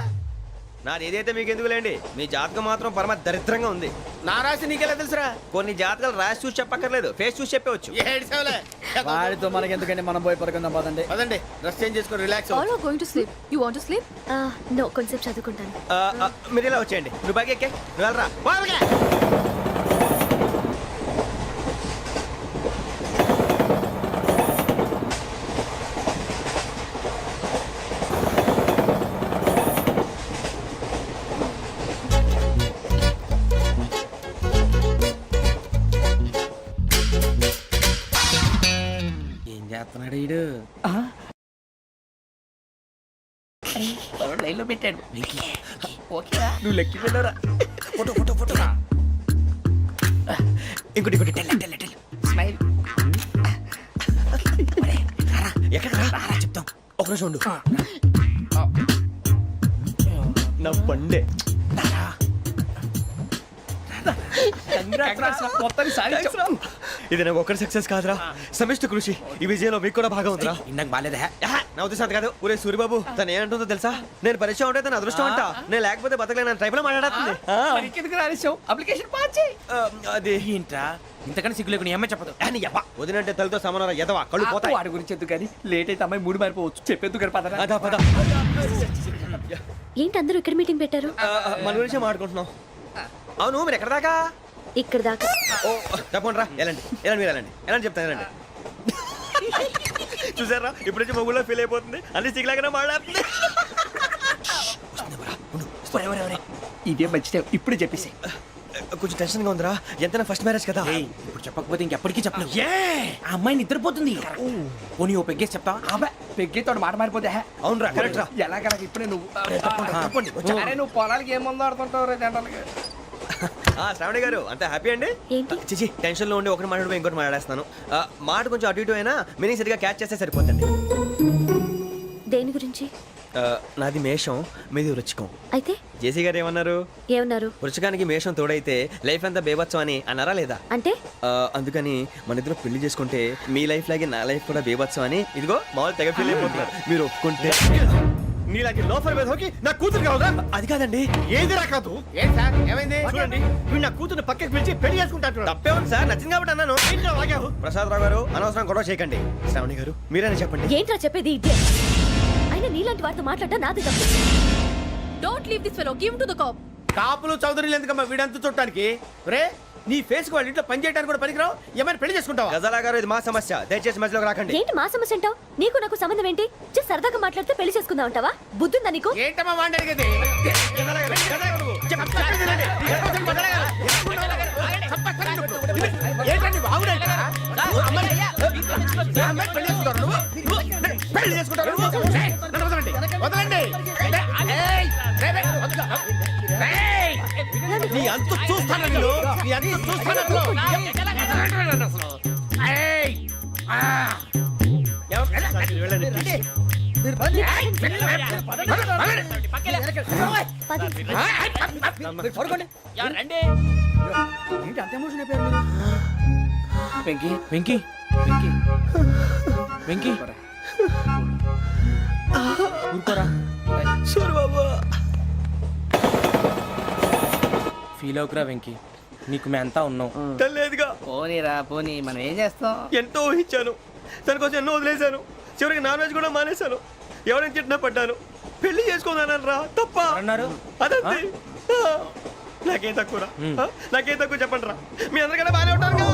నాది ఏదైతే మీకు ఎందుకు లేండి, మీ జాతకం మాత్రం పరమ దరిద్రంగా ఉంది. నా రాసి నీకెలా తెలుసురా? కొన్ని జాతకాలు రాసి చూసి చెప్పక్కర్లేదు, ఫేస్ చూసి చెప్పవచ్చు. ఏడ్చావులే. వాడితో మనకి ఎందుకండి, మనం పోయి పడుకుందాం పదండి. పదండి, డ్రెస్ చేంజ్ చేసుకొని relax. All are going to sleep. You want to sleep? No, కొంచెం చదువుకుంటాను. మీరు ఇలా వచ్చేయండి. నువ్వు బాగా ఎక్కే, నువ్వు వెళ్ళరా. బాగా చేస్తున్నాడు ఈడు. లైన్ లో పెట్టాడు. నువ్వు లెక్కి వెళ్ళరా. Photo photo photo. ఇంకోటి ఇంకోటి టెల్ స్మైల్. ఎక్కడ రా చెప్తాం. ఒక నిమిషం ఉండు. నా పండే. ఇది నాకు ఒక్కరి సక్సెస్ కాదురా, సమిష్టి కృషి. ఈ విజయంలో మీకు కూడా భాగం ఉందిరా. ఇందాక బాగాలేదా? నా ఉద్దేశం అంత కాదు. ఊరే సూరిబాబు తను ఏమంటుందో తెలుసా? నేను పరిచయం ఉంటే తన అదృష్టం అంట, నేను లేకపోతే బతకలేను ట్రైప్ లో మాట్లాడుతుంది. అప్లికేషన్ పాస్ చేయి. అది ఏంట్రా ఇంతకన్నా సిగ్గు లేకుండా ఏమై చెప్పదు. వదినంటే తలతో సమానం ఎదవా, కళ్ళు పోతాయి. వాడి గురించి ఎందుకు కానీ లేట్ అయితే అమ్మాయి మూడు మారిపోవచ్చు. చెప్పేందుకు గారు పదరా. అదా పద. ఏంటి అందరూ ఇక్కడ మీటింగ్ పెట్టారు? మన గురించే మాట్లాడుకుంటున్నాం. అవును మీరు ఎక్కడ దాకా? ఇక్కడ దాకా. ఓ తప్పకుండా రా, వెళ్ళండి వెళ్ళండి, మీరు వెళ్ళండి వెళ్ళండి చెప్తాను, వెళ్ళండి. చూసారా ఇప్పుడు నుంచి మొగుల్లో ఫీల్ అయిపోతుంది, అన్ని సిగ్లాగానే మాట్లాడుతుంది. ఇదే మంచి టైం, ఇప్పుడే చెప్పేసి. కొంచెం టెన్షన్ గా ఉందిరా, ఎంతైనా ఫస్ట్ మ్యారేజ్ కదా. ఇప్పుడు చెప్పకపోతే ఇంకెప్పటికీ చెప్పలేవు. ఆ అమ్మాయి నిద్రపోతుంది. పోనీ ఓ పెగ్గేసి చెప్తా. అబ్బా పెగ్గేతో మాట మారిపోతే. అవునురా కరెక్ట్ రా. ఎలాగలా ఇప్పుడే నువ్వు తప్పండి. అరే నువ్వు పొలాలకి ఏం ముందు ఆడుతుంటావు రే జనరల్గా. శ్రావణి గారు అంతా హ్యాపీ అండి? ఏంటి? చిచి టెన్షన్ లో ఉండి ఒకటి మాట్లాడిపోయి ఇంకోటి మాట్లాడేస్తున్నాను. మాట కొంచెం అటు ఇటు అయినా మీనింగ్ సరిగా క్యాచ్ చేస్తే సరిపోతుంది. దేని గురించి? నాది మేషం, మీది వృచ్చికం. అయితే జేసీ గారు ఏమన్నారు? ఏమన్నారు? వృచ్చికానికి మేషం తోడైతే లైఫ్ అంతా బేబత్సం అని అన్నారా లేదా? అంటే అందుకని మన ఇద్దరు పెళ్లి చేసుకుంటే మీ లైఫ్ లాగే నా లైఫ్ కూడా బేబత్సం అని ఇదిగో మామూలు తెగ ఫీల్ అయిపోతున్నారు. మీరు ఒప్పుకుంటే నీలాంటి లోఫర్ మీద హోకి నా కూతురు కావదా? అది కాదండి. ఏది రాకాదు? ఏం సార్ ఏమైంది? చూడండి వీడు నా కూతురు పక్కకి పిలిచి పెళ్లి చేసుకుంటాడు. తప్పే ఉంది సార్, నచ్చింది కాబట్టి అన్నాను. ప్రసాద్ రావు గారు అనవసరం గొడవ చేయకండి. శ్రావణి గారు మీరైనా చెప్పండి. ఏంట్రా చెప్పేది? ఇదే అయినా నీలాంటి వారితో మాట్లాడటం నాది తప్పు. Don't leave this fellow. Give him to the cop. కాపులు చౌదరులు ఎందుకమ్మా వీడంతా చూడటానికి? రే నీ ఫేస్ కు వాళ్ళ ఇంట్లో పని చేయడానికి కూడా పనికిరావు, ఏమైనా పెళ్లి చేసుకుంటావా? గజాలా గారు ఇది మా సమస్య, దయచేసి మధ్యలోకి రాకండి. ఏంటి మా సమస్య అంటావు? నీకు నాకు సంబంధం ఏంటి? సరదాగా మాట్లాడితే పెళ్లి చేసుకుందాం అంటావా? బుద్ధుందా నీకు? ఏంటమ్మా వాడిని అడిగేది? ఏంటండి బాగుండేట? పెళ్లి చేసుకుంటారు నువ్వు? నన్ను వదలండి, వదలండి. నీ అంత చూస్తాను నేను, నీ అంత చూస్తాను అసలు. ఏంటి అంత ఎమోషన్ అయిపోయారు మీరు? వెంకీ వెంకీ వెంకీ వెంకీ ఊరుకోరా. సూరిబాబు ఫీల్ అవుకురా వెంకీ, నీకు మేమంతా ఉన్నాం. తెలియదుగా. పోనీరా పోనీ, మనం ఏం చేస్తాం? ఎంతో ఊహించాను, తన కోసం ఎన్నో వదిలేశాను, చివరికి నాన్ వెజ్ కూడా మానేశాను. ఎవరైనా తిట్టినా పడ్డాను, పెళ్లి చేసుకున్నానని రా తప్ప అన్నారు. అదంతే. నాకేం తక్కువ రా, నాకేం తక్కువ చెప్పండి రా. మీ అందరికన్నా బాగానే ఉంటారుగా.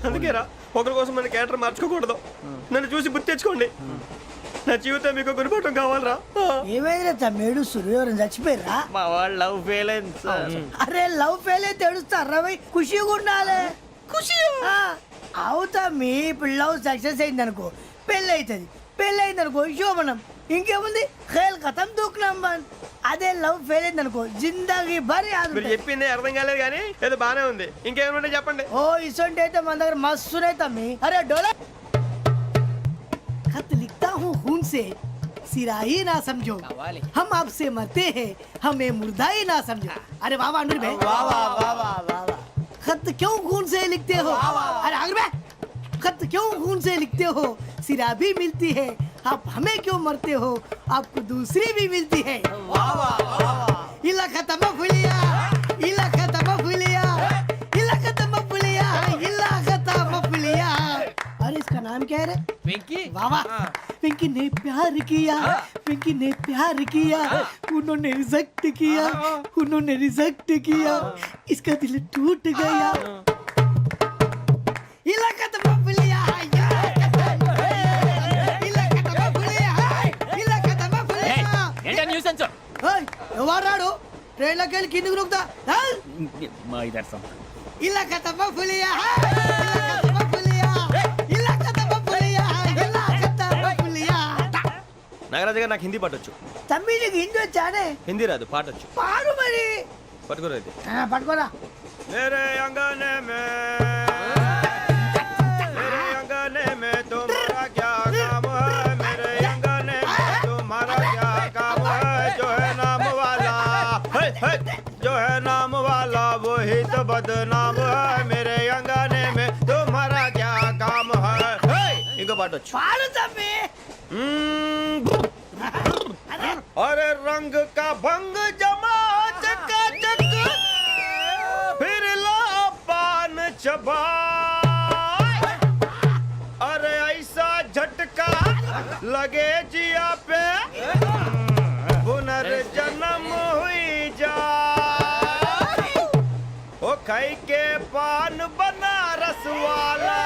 అందుకే రా ఒకరి కోసం మన క్యారెక్టర్ మార్చుకోకూడదు. నన్ను చూసి గుర్తు తెచ్చుకోండి. నా జీవితం మీకు గురిపటం కావాలరా. ఏమైందిరా తమ్మేడు సూర్యవరం చచ్చిపోయిరా? మా వాళ్ళు లవ్ ఫెయిల్ అయింది సార్. అరే లవ్ ఫెయిల్ అయితే ఏడుస్తారా? ఖుషిగా ఉండాలి. ఖుషి అవుతా. మీ ఇప్పుడు లవ్ సక్సెస్ అయింది అనుకో పెళ్ళి అవుతుంది, పెళ్ళి అయింది అనుకో శోభనం. ఇంకేముంది ఖేల్ కథం దూకునాం బన్. అదే లవ్ ఫెయిల్ అయింది అనుకో జిందాగీ భారీ. మీరు చెప్పింది అర్థం కాలేదు కానీ ఏదో బానే ఉంది. ఇంకేమైనా చెప్పండి. ఓ ఇసొంటి అయితే మన దగ్గర మస్తునే తమ్మి. అరే డోలా खत लिखता हूँ खून से, सिरा ही ना समझो, हम आपसे मरते हैं, हमें मुर्दा ही ना समझो. अरे वाह वाह अनुर भाई, वाह वाह वाह वाह वाह. खत क्यों खून से लिखते हो? अरे अनुर भाई, खत क्यों खून से लिखते हो? सिरा भी मिलती है, आप हमें क्यों मरते हो? आपको दूसरी भी मिलती है. वाह वाह वाह. इला खत्म फुलिया, इला खत्म फुलिया, इला खत्म फुलिया, इला खत्म फुलिया. अरे इसका नाम क्या है रे? వెంకీ वाह वाह. पिंकी ने प्यार किया, पिंकी ने प्यार किया, उन्होंने रिजेक्ट किया, उन्होंने रिजेक्ट किया, इसका दिल टूट गया. इलाका तो बबलिया, इलाका तो बबलिया, इलाका तो बबलिया. ఏంటా న్యూసెన్స్? ओए ఎవరు రాడు? ట్రైన్ లోకి వెళ్ళి కిందికి రుకుతా. మా ఇదర్సం ఇలాకా तो बबलिया, इलाका तो बबलिया, इलाका तो बबलिया, इलाका तो बबलिया. నాగరాజు గారు నాకు హిందీ పాటొచ్చు. తమ్మి నీకు హిందీ వచ్చానే? హిందీ రాదు, పాటొచ్చు. పాడు మరి. పట్టుకోరు అయితే. పట్టుకోరా. मेरे अंगने में तुम्हारा क्या काम है? मेरे अंगने में तुम्हारा क्या काम है? जो है नाम वाला, जो है नाम वाला वही तो बदनाम है. मेरे अंगने పాడొచ్చు పాడు తమ్మి. अरे रंग का भंग जमा चकाचक फिर ला पान चबा अरे ऐसा झटका लगे जिया पे पुनर्जन्म हुई जा ओ खाई के पान बनारस वाला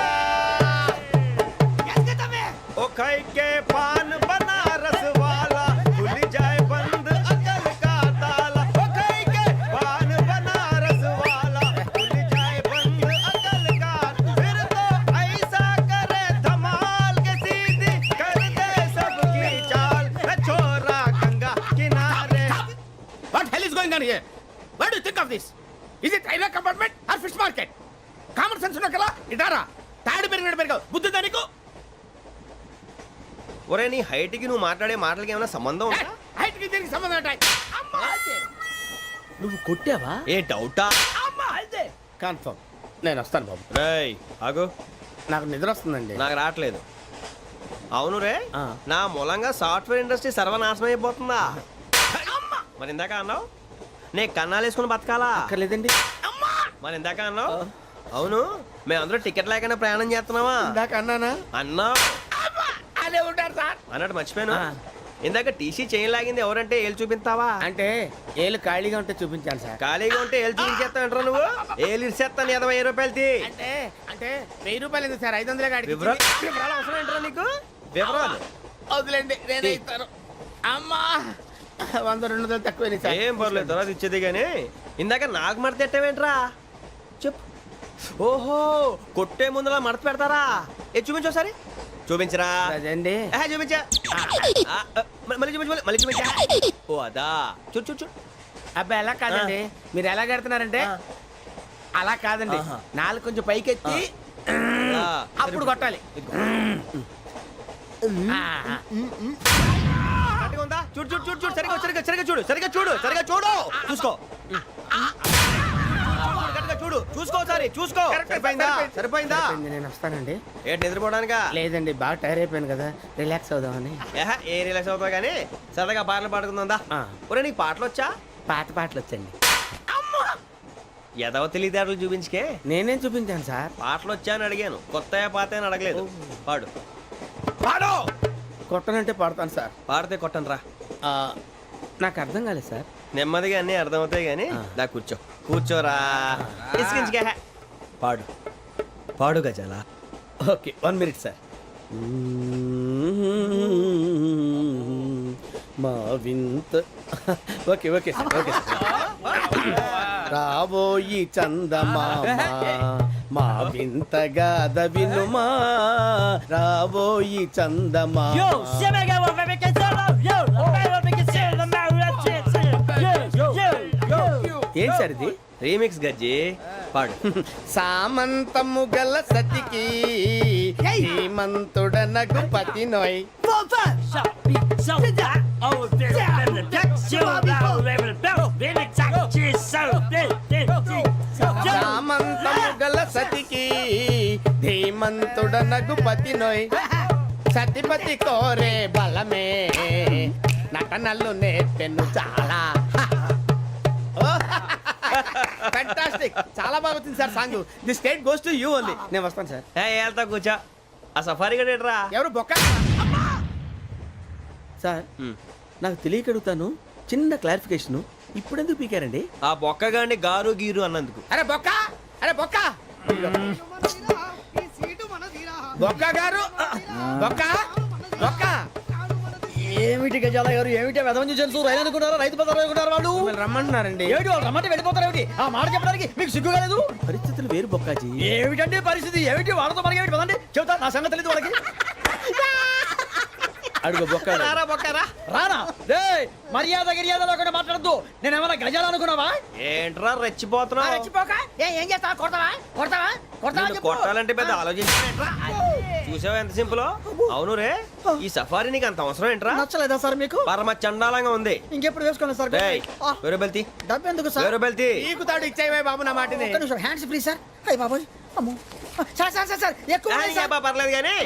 ओ खाई के पान बनारस वाला खुल जाए बंद अकल का ताला ओ खाई के पान बनारस वाला खुल जाए बंद अकल का फिर तो ऐसा करे धमाल के सीधी कर दे सबकी चाल छोरा गंगा किनारे What hell is going on here? What do you think of this? Is it railway compartment or fish market? Common sense ఉన్న కదా ఇదారా తాడు పెరిగినట్టు పెరిగావు బుద్ధి దానికి ఒరే నీ హైట్ కి నువ్వు మాట్లాడే మాటలకి ఏమైనా సంబంధం ఉందా హైట్ కి దీనికి సంబంధం ఉంటాయి నువ్వు కొట్టావా ఏ డౌటా అమ్మా అయితే కన్ఫర్మ్ నేను వస్తాను బాబు రేయ్ ఆగు నాకు నిద్ర వస్తుందండి నాకు రావట్లేదు అవును రే ఆ. నా మూలంగా సాఫ్ట్వేర్ ఇండస్ట్రీ సర్వనాశనం అయిపోతుందా మరి ఇందాక అన్నావు నే కన్నాలు వేసుకుని బతకాలా అక్కర్లేదండి మరి ఇందాక అన్నావు అవును మేమందరూ టికెట్ లేకుండా ప్రయాణం చేస్తున్నావా ఇందాక అన్నానా అన్నావు అదే ఉంటారు సార్ అన్నట్టు మర్చిపోయాను ఆ. ఇందాక టీసీ చేయి లాగింది ఎవరంటే ఏళ్ళు చూపిస్తావా అంటే ఏళ్ళు ఖాళీగా ఉంటే చూపించాను సార్ ఖాళీగా ఉంటే ఏళ్ళు చూపించేస్తానంటారా నువ్వు ఏళ్ళు ఇచ్చేస్తాను 20 రూపాయలది అంటే అంటే 1000 రూపాయలు ఎందుకు సార్ 500 కాడికి వివరాలు వివరాలు అవసరం ఏంటరా నీకు వివరాలు వదిలేండి నేనే ఇస్తాను అమ్మా 100 200 తక్కువ సార్ ఏం పర్లేదు తర్వాత ఇచ్చేది కానీ ఇందాక నాకు మడత ఎట్టవేంట్రా చెప్పు ఓహో కొట్టే ముందులా మడత పెడతారా ఏ చూపించు ఒకసారి చూపించరా అదండి చూపించా మళ్ళీ చూపించు మళ్ళీ చూపించా ఓ అదా చూడు చూడు చూడు అబ్బాయి ఎలా కాదండి మీరు ఎలా కడుతున్నారంటే అలా కాదండి నాలుగు కొంచెం పైకెత్తి అప్పుడు కొట్టాలి కరెక్ట్గా ఉందా చూడు చూడు చూడు చూడు సరిగా సరిగా సరిగా చూడు సరిగా చూడు సరిగా చూడు చూసుకో కరెక్ట్గా చూడు చూసుకో ఒకసారి చూసుకో సరిపోయిందా సరిపోయిందా నేను వస్తానండి ఏంటి నిద్రపోవడానికా లేదండి బాగా టైర్ అయిపోయాను కదా రిలాక్స్ అవుదామని ఏ రిలాక్స్ అవుతావు కానీ సరదాగా పాటలు పాడుకుందా ఒరే నీకు పాటలు వచ్చా పాత పాటలు వచ్చండి ఎదవ తెలివితేటలు చూపించుకే నేనేం చూపించాను సార్ పాటలు వచ్చా అని అడిగాను కొత్త పాత అని అడగలేదు పాడు పాడు కొట్టనంటే పడతాను సార్ పాడితే కొట్టను రా నాకు అర్థం కాలేదు సార్ నెమ్మదిగా అన్నీ అర్థమవుతాయి కానీ దా కూర్చో కూర్చోరా ఇసుకించుకే పాడు పాడు గజాల ఓకే 1 మినిట్ సార్ మా వింత okay okay sir okay sir రాబోయి చందమామ మా వింతగా వినుమా రాబోయి చందమామ ఏం సార్ ఇది రీమిక్స్ గజ్జి పాడు సామంతము గల సతికి శ్రీమంతుడనగు పతి నోయ్ సామంతము గల సతికి ధీమంతుడనగు పతి నోయ్ సతిపతి కోరే బలమే నటనలు నేర్పెను చాలా ఫ్యాంటాస్టిక్ చాలా బాగా వచ్చింది sir song the state goes to you only నేను వస్తాను సార్ వెళ్తా కూర్చో ఆ సఫారీ గడేట్రా ఎవరు బొక్క సార్ నాకు తెలియక అడుగుతాను చిన్న క్లారిఫికేషన్ ఇప్పుడు ఎందుకు పీకారండి ఆ బొక్కగాడిని గారు గీరు అన్నందుకు అరే బొక్క అరే బొక్క బొక్క గారు బొక్క బొక్క ఏమిటి గజాల గారు ఏమిటి వెదవం చూసాను రైలు అనుకున్నారా రైతు బజార్ అనుకున్నారు వాళ్ళు మిమ్మల్ని రమ్మంటున్నారండి ఏమిటి వాళ్ళు రమ్మంటే వెళ్ళిపోతారు ఏమిటి ఆ మాట చెప్పడానికి మీకు సిగ్గు కాలేదు పరిస్థితులు వేరు బొక్కాజీ ఏమిటండి పరిస్థితి ఏమిటి వాళ్ళతో మనకి ఏమిటి పదండి చెబుతా నా సంగతి తెలియదు వాళ్ళకి అడుగు బొక్క రారా బొక్కరా రానా రే మర్యాద గిర్యాద లేకుండా మాట్లాడద్దు నేను ఏమైనా గజాలు అనుకున్నావా ఏంట్రా రెచ్చిపోతున్నావు రెచ్చిపోక ఏం చేస్తావా కొడతావా కొడతావా కొడతావా నిన్ను చెప్పు. కొట్టాలంటే పెద్ద ఆలోచించా చూసావా ఎంత సింపుల్ అవును రే ఈ సఫారీ నీకు అంత అవసరం ఏంట్రా నచ్చలేదా సార్ మీకు పరమ చండాలంగా ఉంది ఇంకెప్పుడు వేసుకోండి సార్ డేయ్, ఆ, వేరే బెల్తి డబ్బు ఎందుకు సార్ వేరే బెల్తి నీకు తాడు ఇచ్చేవే బాబు నా మాటని ఒక్క నిమిషం హ్యాండ్స్ ఫ్రీ సార్ అయ్యి బాబోయ్ అమ్మో సార్ సార్ సార్ సార్ ఎక్కువ ఉన్నాయి సార్. పర్లేదు కానీ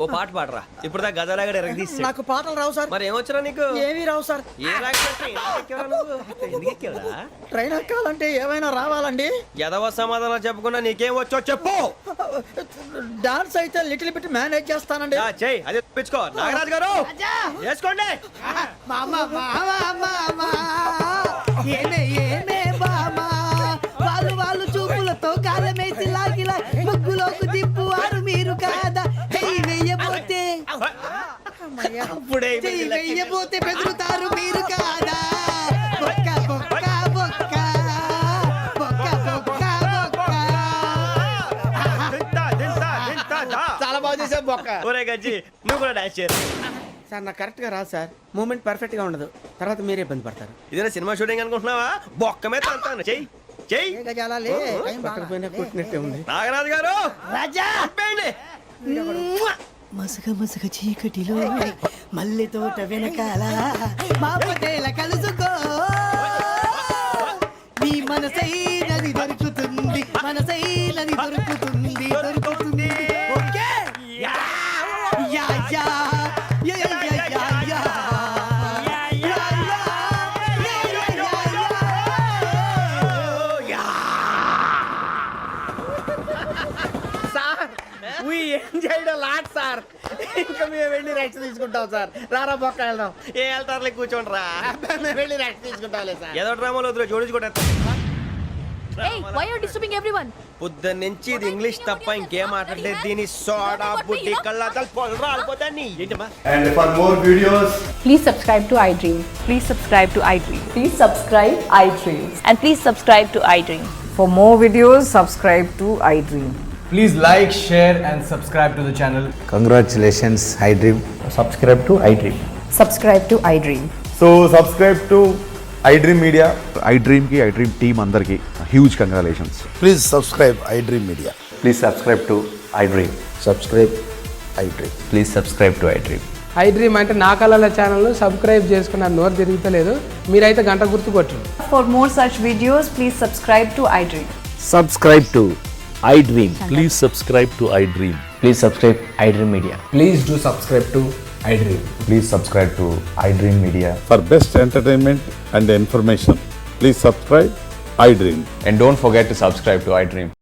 ఓ పాట పాడరా ఇప్పుడు దా గజాలగడ ఎరగ తీసి నాకు పాటలు రావు సార్. మరి ఏమొచ్చరా నీకు ఏమీ రావు సార్. ఏ రాకపోతే ఎందుకు ఎక్కేవరా నువ్వు? ఎందుకు ఎక్కేవరా? ట్రైన్ ఎక్కాలంటే ఏమైనా రావాలండి. ఎదవ సమాధానం చెప్పకుండా నీకేం వచ్చో చెప్పు. డాన్స్ అయితే లిటిల్ బిట్ మేనేజ్ చేస్తానండి. చెయ్యి అదే తెప్పించుకో. నాగరాజు గారు వేసుకోండి. మామా మామా మామా ఏమే ఏమే బామా వాళ్ళు చూపులతో కాలమేసి లాగిలా ముగ్గులోకి తిప్పువారు మీరు కాదా చెయ్యి వెయ్యబోతే అప్పుడే చెయ్యి వెయ్యబోతే బెదురుతారు మీరు కాదా బొక్క బొక్క బొక్క బొక్క బొక్క బొక్క. చాలా బాగా చేసావు బొక్క. ఒరే గజ్జి నువ్వు కూడా డాన్స్ చేయరు. సార్ నాకు కరెక్ట్ గా రాదు సార్. మూమెంట్ పర్ఫెక్ట్ గా ఉండదు, తర్వాత మీరే ఇబ్బంది పడతారు. ఇదేనా సినిమా షూటింగ్ అనుకుంటున్నావా? బొక్క మీద అంటాను. చెయ్యి చెయ్యి. ఏ గజాలా లే, టైం బాగా. పక్కన పోయినా కొట్టినట్టే ఉంది. నాగరాజు గారు రాజా ఆపేయండి. మసగ మసగ చీకటిలో మల్లె తోట వెనకాల మా పటేల కలుసుకో నీ మనసైనది దొరుకుతుంది మనసైనది దొరుకుతుంది దొరుకుతుంది okay yeah yeah yeah yeah yeah yeah yeah yeah sir we enjoyed a lot sir. ఇంకా మేము వెళ్ళి రెస్ట్ తీసుకుంటాం సార్. రారా బొక్క వెళ్దాం. ఏ వెళ్తారులే కూర్చోండి రా. మేము వెళ్ళి రెస్ట్ తీసుకుంటాంలే సార్. ఏదో డ్రామాలో వద్దు జోడించుకుంటా. Hey, why are you disturbing everyone? పొద్దున్న నుంచి ఇది ఇంగ్లీష్ తప్ప ఇంకేం మాట్లాడలేదు. దీని సోడా బుడ్డి కళ్ళతలు పొలరా ఆడిపోతాన్ని ఏంటమ్మా. And for more videos, Please subscribe to iDream. Please subscribe to iDream. Please subscribe iDream. And please subscribe to iDream. For more videos, subscribe to iDream. please like, share and subscribe to the channel. Congratulations, iDream. Subscribe to iDream. Subscribe to iDream. So subscribe to iDream Media. iDream ki iDream team andarki huge congratulations. Please subscribe I dream media. Please subscribe to iDream. Subscribe I dream. Please subscribe to iDream. iDream అంటే నా కళల channel subscribe చేసుకున్న నోరు తిరుగుతలేదు. మీరైతే గంట గుర్తు కొట్టండి. For more such videos, please subscribe to iDream. Subscribe to iDream. Please subscribe to iDream. Please subscribe iDream Media. Please do subscribe to iDream. Please subscribe to iDream Media. For best entertainment and information, please subscribe iDream. And don't forget to subscribe to iDream.